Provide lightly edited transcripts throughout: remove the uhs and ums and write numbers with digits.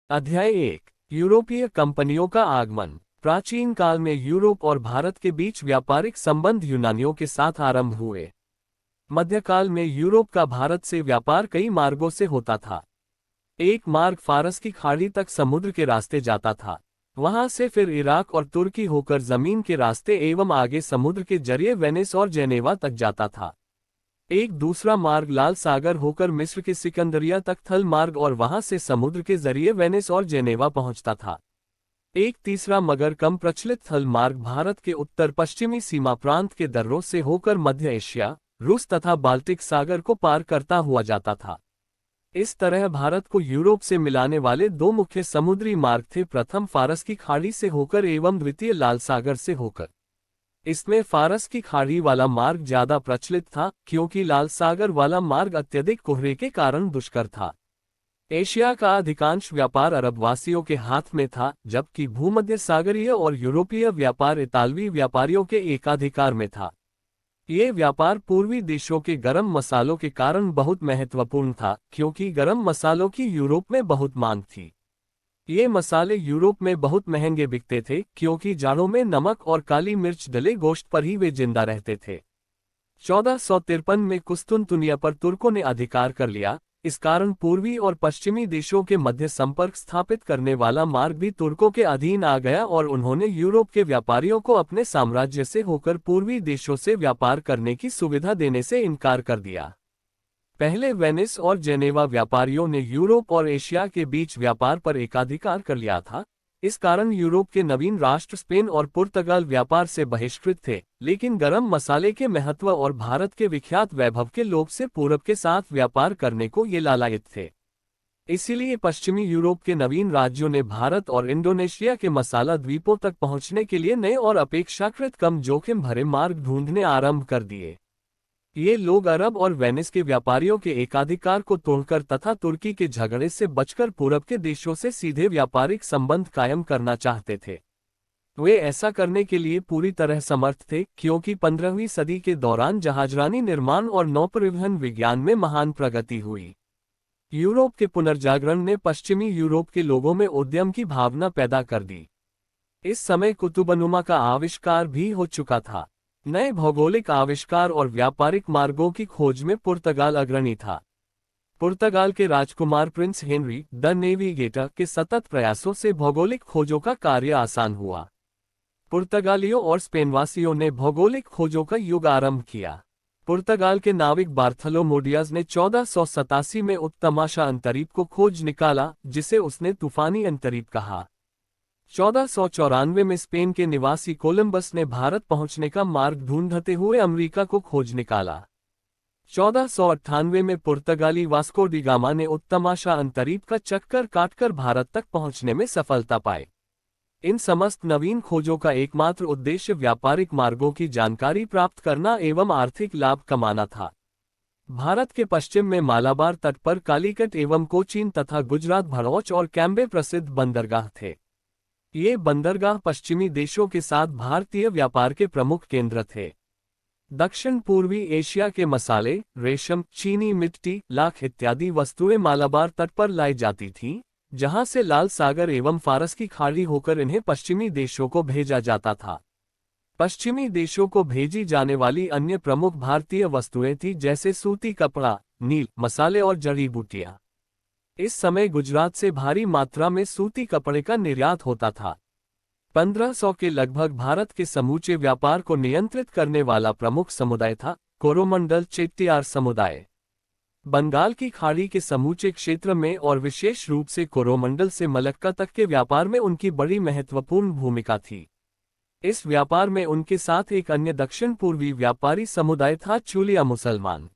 अध्याय 1। यूरोपीय कंपनियों का आगमन। प्राचीन काल में यूरोप और भारत के बीच व्यापारिक संबंध यूनानियों के साथ आरंभ हुए। मध्यकाल में यूरोप का भारत से व्यापार कई मार्गों से होता था। एक मार्ग फारस की खाड़ी तक समुद्र के रास्ते जाता था। वहां से फिर इराक और तुर्की होकर जमीन के रास्ते एवं आगे समुद्र के जरिए वेनिस और जेनेवा तक जाता था। एक दूसरा मार्ग लाल सागर होकर मिस्र के सिकंदरिया तक थल मार्ग और वहां से समुद्र के जरिए वेनिस और जेनेवा पहुंचता था। एक तीसरा मगर कम प्रचलित थल मार्ग भारत के उत्तर पश्चिमी सीमा प्रांत के दर्रों से होकर मध्य एशिया, रूस तथा बाल्टिक सागर को पार करता हुआ जाता था। इस तरह भारत को यूरोप से मिलाने वाले दो मुख्य समुद्री मार्ग थे, प्रथम फारस की खाड़ी से होकर एवं द्वितीय लाल सागर से होकर। इसमें फारस की खाड़ी वाला मार्ग ज्यादा प्रचलित था, क्योंकि लाल सागर वाला मार्ग अत्यधिक कोहरे के कारण दुष्कर था। एशिया का अधिकांश व्यापार अरब वासियों के हाथ में था, जबकि भूमध्य सागरीय और यूरोपीय व्यापार इतालवी व्यापारियों के एकाधिकार में था। ये व्यापार पूर्वी देशों के गरम मसालों के कारण बहुत महत्वपूर्ण था, क्योंकि गरम मसालों की यूरोप में बहुत मांग थी। ये मसाले यूरोप में बहुत महंगे बिकते थे, क्योंकि जाड़ों में नमक और काली मिर्च डले गोश्त पर ही वे जिंदा रहते थे। 1453 में कुस्तुनतुनिया पर तुर्कों ने अधिकार कर लिया। इस कारण पूर्वी और पश्चिमी देशों के मध्य संपर्क स्थापित करने वाला मार्ग भी तुर्कों के अधीन आ गया और उन्होंने यूरोप के व्यापारियों को अपने साम्राज्य से होकर पूर्वी देशों से व्यापार करने की सुविधा देने से इनकार कर दिया। पहले वेनिस और जेनेवा व्यापारियों ने यूरोप और एशिया के बीच व्यापार पर एकाधिकार कर लिया था। इस कारण यूरोप के नवीन राष्ट्र स्पेन और पुर्तगाल व्यापार से बहिष्कृत थे, लेकिन गरम मसाले के महत्व और भारत के विख्यात वैभव के लोभ से पूरब के साथ व्यापार करने को ये लालायित थे। इसीलिए पश्चिमी यूरोप के नवीन राज्यों ने भारत और इंडोनेशिया के मसाला द्वीपों तक पहुंचने के लिए नए और अपेक्षाकृत कम जोखिम भरे मार्ग ढूंढने आरंभ कर दिए। ये लोग अरब और वेनिस के व्यापारियों के एकाधिकार को तोड़कर तथा तुर्की के झगड़े से बचकर पूरब के देशों से सीधे व्यापारिक संबंध कायम करना चाहते थे। वे ऐसा करने के लिए पूरी तरह समर्थ थे, क्योंकि 15वीं सदी के दौरान जहाजरानी निर्माण और नौपरिवहन विज्ञान में महान प्रगति हुई। यूरोप के पुनर्जागरण ने पश्चिमी यूरोप के लोगों में उद्यम की भावना पैदा कर दी। इस समय कुतुबनुमा का आविष्कार भी हो चुका था। नए भौगोलिक आविष्कार और व्यापारिक मार्गों की खोज में पुर्तगाल अग्रणी था। पुर्तगाल के राजकुमार प्रिंस हेनरी द नेविगेटर के सतत प्रयासों से भौगोलिक खोजों का कार्य आसान हुआ। पुर्तगालियों और स्पेनवासियों ने भौगोलिक खोजों का युग आरंभ किया। पुर्तगाल के नाविक बार्थलोमो डियाज ने 1487 में उत्तमाशा अंतरीप को खोज निकाला, जिसे उसने तूफानी अंतरीप कहा। 1494 में स्पेन के निवासी कोलंबस ने भारत पहुंचने का मार्ग ढूंढते हुए अमेरिका को खोज निकाला। 1498 में पुर्तगाली वास्को डी गामा ने उत्तमाशा अंतरीप का चक्कर काटकर भारत तक पहुंचने में सफलता पाई। इन समस्त नवीन खोजों का एकमात्र उद्देश्य व्यापारिक मार्गों की जानकारी प्राप्त करना एवं आर्थिक लाभ कमाना था। भारत के पश्चिम में मालाबार तट पर कालीकट एवं कोचीन तथा गुजरात भड़ौच और कैम्बे प्रसिद्ध बंदरगाह थे। ये बंदरगाह पश्चिमी देशों के साथ भारतीय व्यापार के प्रमुख केंद्र थे। दक्षिण पूर्वी एशिया के मसाले, रेशम, चीनी मिट्टी, लाख इत्यादि वस्तुएं मालाबार तट पर लाई जाती थीं, जहां से लाल सागर एवं फारस की खाड़ी होकर इन्हें पश्चिमी देशों को भेजा जाता था। पश्चिमी देशों को भेजी जाने वाली अन्य प्रमुख भारतीय वस्तुएं थीं, जैसे सूती कपड़ा, नील, मसाले और जड़ी बूटियां। इस समय गुजरात से भारी मात्रा में सूती कपड़े का निर्यात होता था। 1500 के लगभग भारत के समूचे व्यापार को नियंत्रित करने वाला प्रमुख समुदाय था कोरोमंडल चेट्टियार समुदाय। बंगाल की खाड़ी के समूचे क्षेत्र में और विशेष रूप से कोरोमंडल से मलक्का तक के व्यापार में उनकी बड़ी महत्वपूर्ण भूमिका थी। इस व्यापार में उनके साथ एक अन्य दक्षिण पूर्वी व्यापारी समुदाय था चूलिया मुसलमान।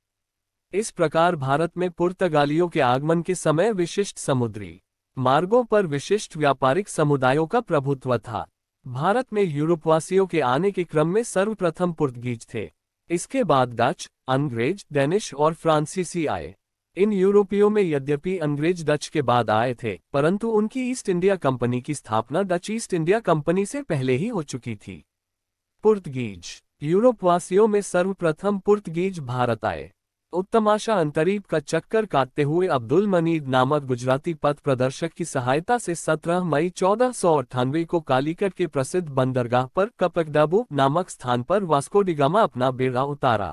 इस प्रकार भारत में पुर्तगालियों के आगमन के समय विशिष्ट समुद्री मार्गों पर विशिष्ट व्यापारिक समुदायों का प्रभुत्व था। भारत में यूरोपवासियों के आने के क्रम में सर्वप्रथम पुर्तगीज थे। इसके बाद डच, अंग्रेज, डेनिश और फ्रांसीसी आए। इन यूरोपियों में यद्यपि अंग्रेज डच के बाद आए थे, परंतु उनकी ईस्ट इंडिया कंपनी की स्थापना डच ईस्ट इंडिया कंपनी से पहले ही हो चुकी थी। पुर्तगीज। यूरोपवासियों में सर्वप्रथम पुर्तगीज भारत आए। उत्तमाशा अंतरीप का चक्कर काटते हुए अब्दुल मनीद नामक गुजराती पथ प्रदर्शक की सहायता से 17 मई 1498 को कालीकट के प्रसिद्ध बंदरगाह पर कपकडाबू नामक स्थान पर वास्को डी गामा अपना बेड़ा उतारा।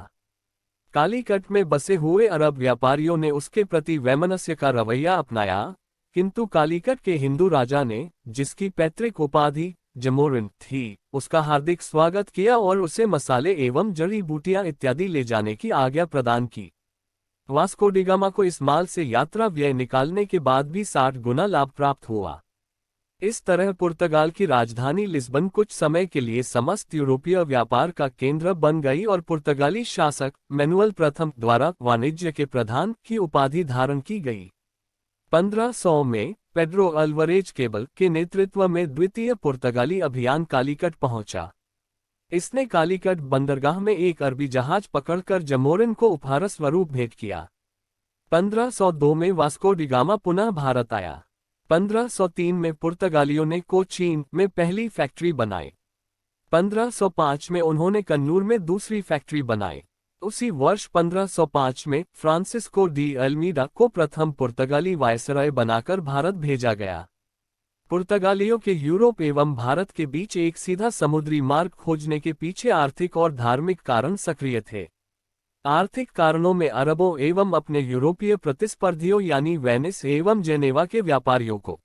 कालीकट में बसे हुए अरब व्यापारियों ने उसके प्रति वैमनस्य का रवैया अपनाया, किंतु कालीकट के हिंदू राजा ने, जिसकी पैतृक उपाधि जमोरिन थी, उसका हार्दिक स्वागत किया और उसे मसाले एवं जड़ी बूटियां इत्यादि ले जाने की आज्ञा प्रदान की। वास्को डी गामा को इस माल से यात्रा व्यय निकालने के बाद भी 60 गुना लाभ प्राप्त हुआ। इस तरह पुर्तगाल की राजधानी लिस्बन कुछ समय के लिए समस्त यूरोपीय व्यापार का केंद्र बन गई और पुर्तगाली शासक मैनुअल प्रथम द्वारा वाणिज्य के प्रधान की उपाधि धारण की गई। 1500 में पेड्रो अल्वरेज केबल के नेतृत्व में द्वितीय पुर्तगाली अभियान कालीकट पहुंचा। इसने कालीकट बंदरगाह में एक अरबी जहाज पकड़कर जमोरिन को उपहार स्वरूप भेंट किया। 1502 में वास्को डी गामा पुनः भारत आया। 1503 में पुर्तगालियों ने कोचीन में पहली फैक्ट्री बनाई। 1505 में उन्होंने कन्नूर में दूसरी फैक्ट्री बनाई। उसी वर्ष 1505 में फ्रांसिस्को डी अल्मीडा को प्रथम पुर्तगाली वायसराय बनाकर भारत भेजा गया। पुर्तगालियों के यूरोप एवं भारत के बीच एक सीधा समुद्री मार्ग खोजने के पीछे आर्थिक और धार्मिक कारण सक्रिय थे। आर्थिक कारणों में अरबों एवं अपने यूरोपीय प्रतिस्पर्धियों यानी वेनिस एवं जेनेवा के व्यापारियों को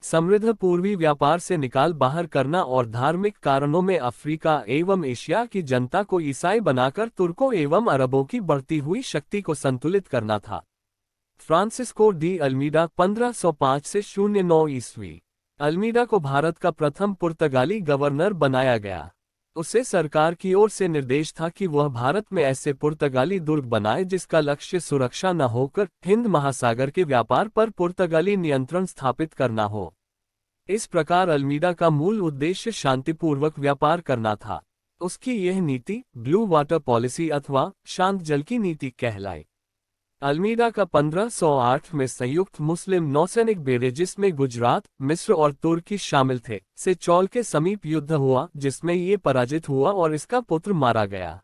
समृद्ध पूर्वी व्यापार से निकाल बाहर करना और धार्मिक कारणों में अफ्रीका एवं एशिया की जनता को ईसाई बनाकर तुर्कों एवं अरबों की बढ़ती हुई शक्ति को संतुलित करना था। फ्रांसिस्को डी अल्मीडा 1505 से 09 ईस्वी अल्मीडा को भारत का प्रथम पुर्तगाली गवर्नर बनाया गया। उसे सरकार की ओर से निर्देश था कि वह भारत में ऐसे पुर्तगाली दुर्ग बनाए जिसका लक्ष्य सुरक्षा न होकर हिंद महासागर के व्यापार पर पुर्तगाली नियंत्रण स्थापित करना हो। इस प्रकार अल्मीडा का मूल उद्देश्य शांतिपूर्वक व्यापार करना था। उसकी यह नीति ब्लू वाटर पॉलिसी अथवा शांत जल की नीति कहलाई। अल्मीडा का 1508 में संयुक्त मुस्लिम नौसैनिक बेड़े जिसमें गुजरात, मिस्र और तुर्की शामिल थे, से चौल के समीप युद्ध हुआ जिसमें ये पराजित हुआ और इसका पुत्र मारा गया।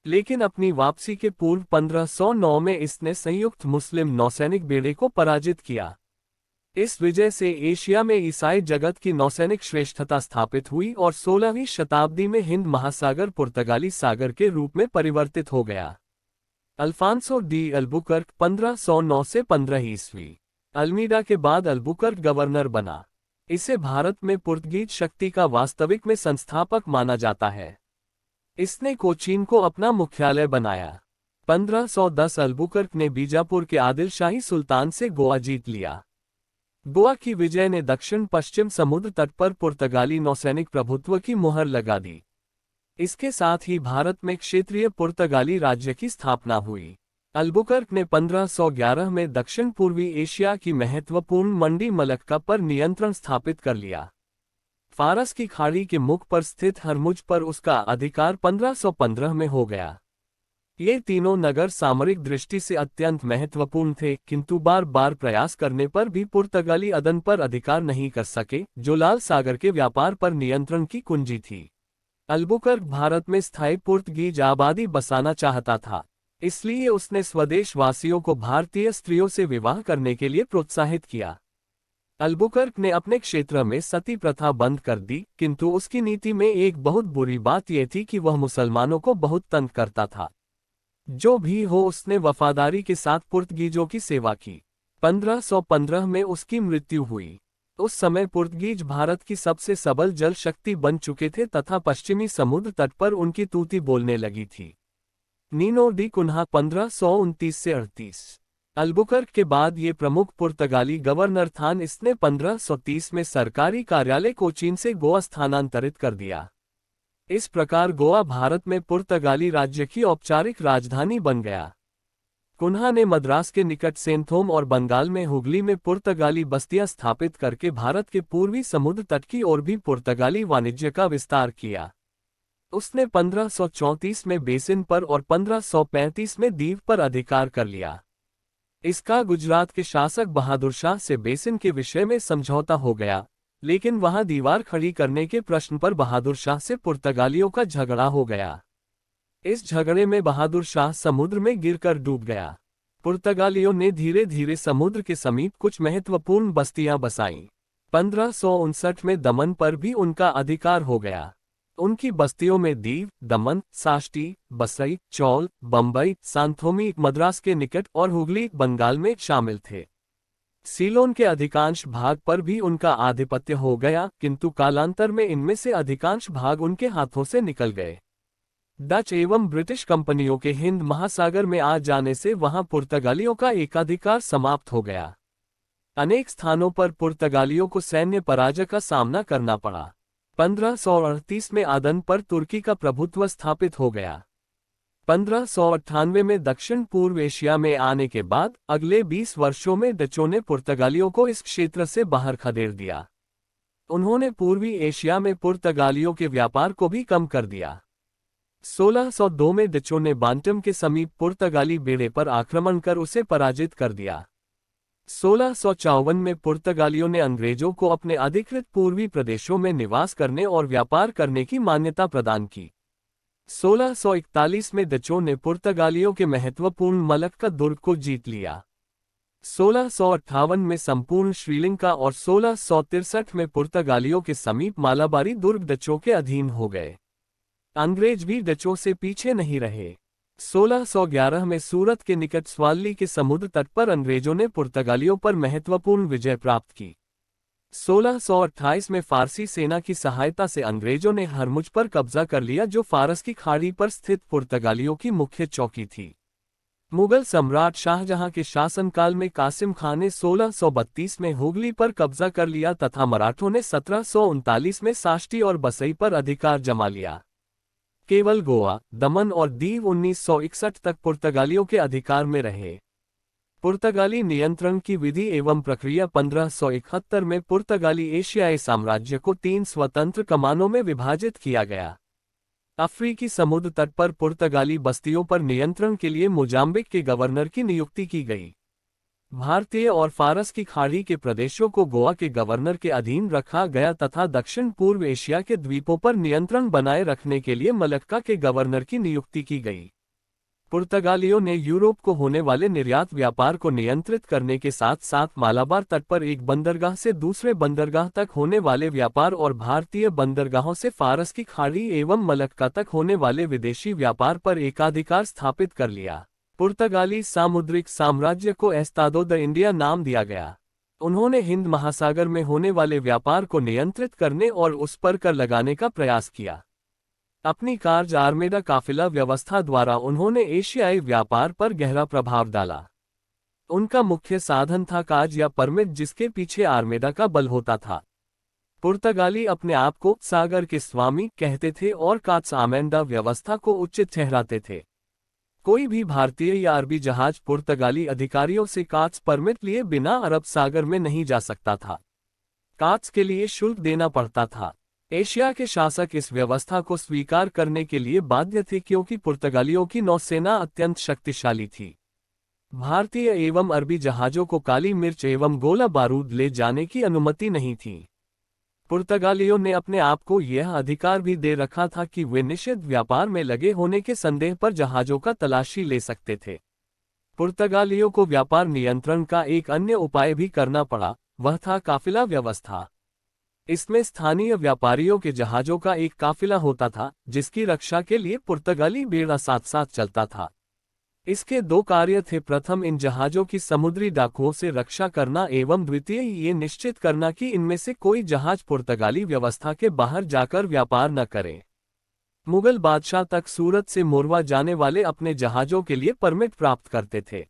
लेकिन अपनी वापसी के पूर्व 1509 में इसने संयुक्त मुस्लिम नौसैनिक बेड़े को पराजित किया। इस विजय से एशिया में ईसाई जगत की नौसैनिक श्रेष्ठता स्थापित हुई और 16वीं शताब्दी में हिंद महासागर पुर्तगाली सागर के रूप में परिवर्तित हो गया। अल्फांसो डी अल्बुकर्क 1509 से 15 ईस्वी अल्मीडा के बाद अल्बुकर्क गवर्नर बना। इसे भारत में पुर्तगीज शक्ति का वास्तविक में संस्थापक माना जाता है। इसने कोचीन को अपना मुख्यालय बनाया। 1510 अल्बुकर्क ने बीजापुर के आदिल शाही सुल्तान से गोवा जीत लिया। गोवा की विजय ने दक्षिण पश्चिम समुद्र तट पर पुर्तगाली नौसैनिक प्रभुत्व की मुहर लगा दी। इसके साथ ही भारत में क्षेत्रीय पुर्तगाली राज्य की स्थापना हुई। अल्बुकर्क ने 1511 में दक्षिण पूर्वी एशिया की महत्वपूर्ण मंडी मलक्का पर नियंत्रण स्थापित कर लिया। फारस की खाड़ी के मुख पर स्थित हरमुज पर उसका अधिकार 1515 में हो गया। ये तीनों नगर सामरिक दृष्टि से अत्यंत महत्वपूर्ण थे, किंतु बार बार प्रयास करने पर भी पुर्तगाली अदन पर अधिकार नहीं कर सके, जो लाल सागर के व्यापार पर नियंत्रण की कुंजी थी। अल्बुकर्क भारत में स्थायी पुर्तगीज आबादी बसाना चाहता था, इसलिए उसने स्वदेश वासियों को भारतीय स्त्रियों से विवाह करने के लिए प्रोत्साहित किया। अल्बुकर्क ने अपने क्षेत्र में सती प्रथा बंद कर दी, किंतु उसकी नीति में एक बहुत बुरी बात यह थी कि वह मुसलमानों को बहुत तंग करता था। जो भी हो, उसने वफादारी के साथ पुर्तगीजों की सेवा की। 1515 में उसकी मृत्यु हुई। उस समय पुर्तगीज भारत की सबसे सबल जल शक्ति बन चुके थे तथा पश्चिमी समुद्र तट पर उनकी तूती बोलने लगी थी। नीनो डी कुन्हा 1529 से 38 अल्बुकर्क के बाद ये प्रमुख पुर्तगाली गवर्नर था। इसने 1530 में सरकारी कार्यालय कोचीन से गोवा स्थानांतरित कर दिया। इस प्रकार गोवा भारत में पुर्तगाली राज्य की औपचारिक राजधानी बन गया। कुन्हा ने मद्रास के निकट सेंथोम और बंगाल में हुगली में पुर्तगाली बस्तियां स्थापित करके भारत के पूर्वी समुद्र तट की ओर भी पुर्तगाली वाणिज्य का विस्तार किया। उसने 1534 में बेसिन पर और 1535 में दीव पर अधिकार कर लिया। इसका गुजरात के शासक बहादुर शाह से बेसिन के विषय में समझौता हो गया, लेकिन वहां दीवार खड़ी करने के प्रश्न पर बहादुर शाह से पुर्तगालियों का झगड़ा हो गया। इस झगड़े में बहादुर शाह समुद्र में गिरकर डूब गया। पुर्तगालियों ने धीरे धीरे समुद्र के समीप कुछ महत्वपूर्ण बस्तियां बसाईं। 1559 में दमन पर भी उनका अधिकार हो गया। उनकी बस्तियों में दीव, दमन, साष्टी, बसई, चौल, बम्बई, सांथोमी मद्रास के निकट और हुगली बंगाल में शामिल थे। सीलोन के अधिकांश भाग पर भी उनका आधिपत्य हो गया, किंतु कालांतर में इनमें से अधिकांश भाग उनके हाथों से निकल गए। डच एवं ब्रिटिश कंपनियों के हिंद महासागर में आ जाने से वहां पुर्तगालियों का एकाधिकार समाप्त हो गया। अनेक स्थानों पर पुर्तगालियों को सैन्य पराजय का सामना करना पड़ा। 1538 में आदन पर तुर्की का प्रभुत्व स्थापित हो गया। 1598 में दक्षिण पूर्व एशिया में आने के बाद अगले 20 वर्षों में डचों ने पुर्तगालियों को इस क्षेत्र से बाहर खदेड़ दिया। उन्होंने पूर्वी एशिया में पुर्तगालियों के व्यापार को भी कम कर दिया। 1602 में डचों ने बांटम के समीप पुर्तगाली बेड़े पर आक्रमण कर उसे पराजित कर दिया। 1654 में पुर्तगालियों ने अंग्रेजों को अपने अधिकृत पूर्वी प्रदेशों में निवास करने और व्यापार करने की मान्यता प्रदान की। 1641 में डचों ने पुर्तगालियों के महत्वपूर्ण मलक्का दुर्ग को जीत लिया। 1658 में संपूर्ण श्रीलंका और 1663 में पुर्तगालियों के समीप मालाबारी दुर्ग डचों के अधीन हो गए। अंग्रेज भी डचों से पीछे नहीं रहे। 1611 में सूरत के निकट स्वाली के समुद्र तट पर अंग्रेजों ने पुर्तगालियों पर महत्वपूर्ण विजय प्राप्त की। 1628 में फारसी सेना की सहायता से अंग्रेजों ने हरमुज पर कब्जा कर लिया, जो फारस की खाड़ी पर स्थित पुर्तगालियों की मुख्य चौकी थी। मुगल सम्राट शाहजहां के शासनकाल में कासिम खान ने 1632 में हुगली पर कब्जा कर लिया तथा मराठों ने 1739 में साष्टी और बसई पर अधिकार जमा लिया। केवल गोवा, दमन और दीव 1961 तक पुर्तगालियों के अधिकार में रहे। पुर्तगाली नियंत्रण की विधि एवं प्रक्रिया 1571 में पुर्तगाली एशियाई साम्राज्य को 3 स्वतंत्र कमानों में विभाजित किया गया। अफ्रीकी समुद्र तट पर पुर्तगाली बस्तियों पर नियंत्रण के लिए मोजाम्बिक के गवर्नर की नियुक्ति की गई। भारतीय और फारस की खाड़ी के प्रदेशों को गोवा के गवर्नर के अधीन रखा गया तथा दक्षिण पूर्व एशिया के द्वीपों पर नियंत्रण बनाए रखने के लिए मलक्का के गवर्नर की नियुक्ति की गई। पुर्तगालियों ने यूरोप को होने वाले निर्यात व्यापार को नियंत्रित करने के साथ साथ मालाबार तट पर एक बंदरगाह से दूसरे बंदरगाह तक होने वाले व्यापार और भारतीय बंदरगाहों से फारस की खाड़ी एवं मलक्का तक होने वाले विदेशी व्यापार पर एकाधिकार स्थापित कर लिया। पुर्तगाली सामुद्रिक साम्राज्य को एस्तादो द इंडिया नाम दिया गया। उन्होंने हिंद महासागर में होने वाले व्यापार को नियंत्रित करने और उस पर कर लगाने का प्रयास किया। अपनी कार्ज आर्मेडा काफिला व्यवस्था द्वारा उन्होंने एशियाई व्यापार पर गहरा प्रभाव डाला। उनका मुख्य साधन था काज या परमिट, जिसके पीछे आर्मेडा का बल होता था। पुर्तगाली अपने आप को सागर के स्वामी कहते थे और काज आमेंडा व्यवस्था को उचित ठहराते थे। कोई भी भारतीय या अरबी जहाज पुर्तगाली अधिकारियों से काज परमिट लिए बिना अरब सागर में नहीं जा सकता था। काज के लिए शुल्क देना पड़ता था। एशिया के शासक इस व्यवस्था को स्वीकार करने के लिए बाध्य थे, क्योंकि पुर्तगालियों की नौसेना अत्यंत शक्तिशाली थी। भारतीय एवं अरबी जहाजों को काली मिर्च एवं गोला बारूद ले जाने की अनुमति नहीं थी। पुर्तगालियों ने अपने आप को यह अधिकार भी दे रखा था कि वे निषिद्ध व्यापार में लगे होने के संदेह पर जहाजों का तलाशी ले सकते थे। पुर्तगालियों को व्यापार नियंत्रण का एक अन्य उपाय भी करना पड़ा, वह था काफिला व्यवस्था। इसमें स्थानीय व्यापारियों के जहाजों का एक काफिला होता था, जिसकी रक्षा के लिए पुर्तगाली बेड़ा साथ साथ चलता था। इसके 2 कार्य थे। प्रथम, इन जहाजों की समुद्री डाकुओं से रक्षा करना एवं द्वितीय, ये निश्चित करना कि इनमें से कोई जहाज पुर्तगाली व्यवस्था के बाहर जाकर व्यापार न करे। मुगल बादशाह तक सूरत से मोरवा जाने वाले अपने जहाजों के लिए परमिट प्राप्त करते थे।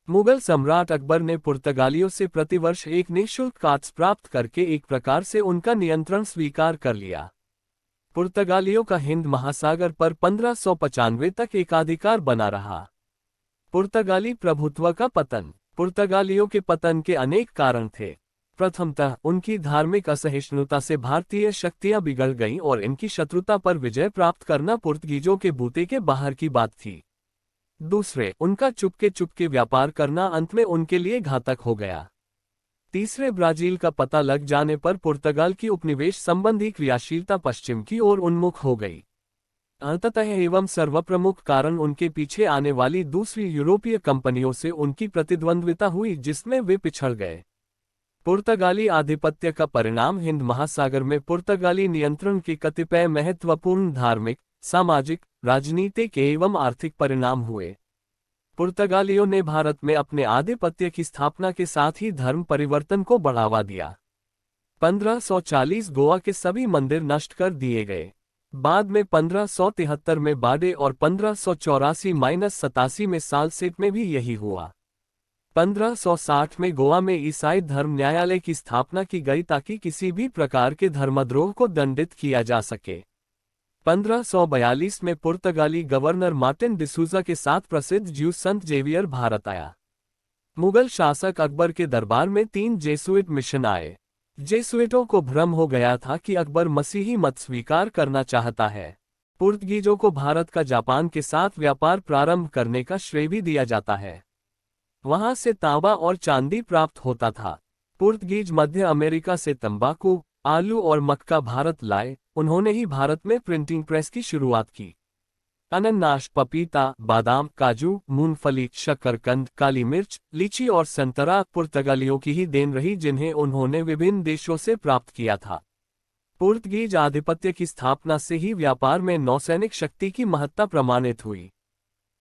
मुगल सम्राट अकबर ने पुर्तगालियों से प्रतिवर्ष एक निःशुल्क काज प्राप्त करके एक प्रकार से उनका नियंत्रण स्वीकार कर लिया। पुर्तगालियों का हिंद महासागर पर 1595 तक एकाधिकार बना रहा। पुर्तगाली प्रभुत्व का पतन। पुर्तगालियों के पतन के अनेक कारण थे। प्रथमतः, उनकी धार्मिक असहिष्णुता से भारतीय शक्तियां बिगड़ गईं और इनकी शत्रुता पर विजय प्राप्त करना पुर्तगीजों के बूते के बाहर की बात थी। दूसरे, उनका चुपके व्यापार करना अंत में उनके लिए घातक हो गया। तीसरे, ब्राजील का पता लग जाने पर पुर्तगाल की उपनिवेश संबंधी क्रियाशीलता पश्चिम की ओर उन्मुख हो गई। अंततः एवं सर्वप्रमुख कारण उनके पीछे आने वाली दूसरी यूरोपीय कंपनियों से उनकी प्रतिद्वंद्विता हुई, जिसमें वे पिछड़ गए। पुर्तगाली आधिपत्य का परिणाम हिंद महासागर में पुर्तगाली नियंत्रण के कतिपय महत्वपूर्ण धार्मिक, सामाजिक, राजनीतिक एवं आर्थिक परिणाम हुए। पुर्तगालियों ने भारत में अपने आधिपत्य की स्थापना के साथ ही धर्म परिवर्तन को बढ़ावा दिया। 1540 गोवा के सभी मंदिर नष्ट कर दिए गए। बाद में 1573 में बाडे और 1584-87 में सालसेट में भी यही हुआ। 1560 में गोवा में ईसाई धर्म न्यायालय की स्थापना की गई ताकि किसी भी प्रकार के धर्मद्रोह को दंडित किया जा सके। 1542 में पुर्तगाली गवर्नर मार्टिन डिसूजा के साथ प्रसिद्ध ज्यू संत जेवियर भारत आया। मुगल शासक अकबर के दरबार में 3 जेसुइट मिशन आए। जेसुइटों को भ्रम हो गया था कि अकबर मसीही मत स्वीकार करना चाहता है। पुर्तगीजों को भारत का जापान के साथ व्यापार प्रारंभ करने का श्रेय भी दिया जाता है। वहां से तांबा और चांदी प्राप्त होता था। पुर्तगीज मध्य अमेरिका से तंबाकू, आलू और मक्का भारत लाए। उन्होंने ही भारत में प्रिंटिंग प्रेस की शुरुआत की। अनन्नास, पपीता, बादाम, काजू, मूंगफली, शकरकंद, काली मिर्च, लीची और संतरा पुर्तगालियों की ही देन रही, जिन्हें उन्होंने विभिन्न देशों से प्राप्त किया था। पुर्तगीज आधिपत्य की स्थापना से ही व्यापार में नौसैनिक शक्ति की महत्ता प्रमाणित हुई।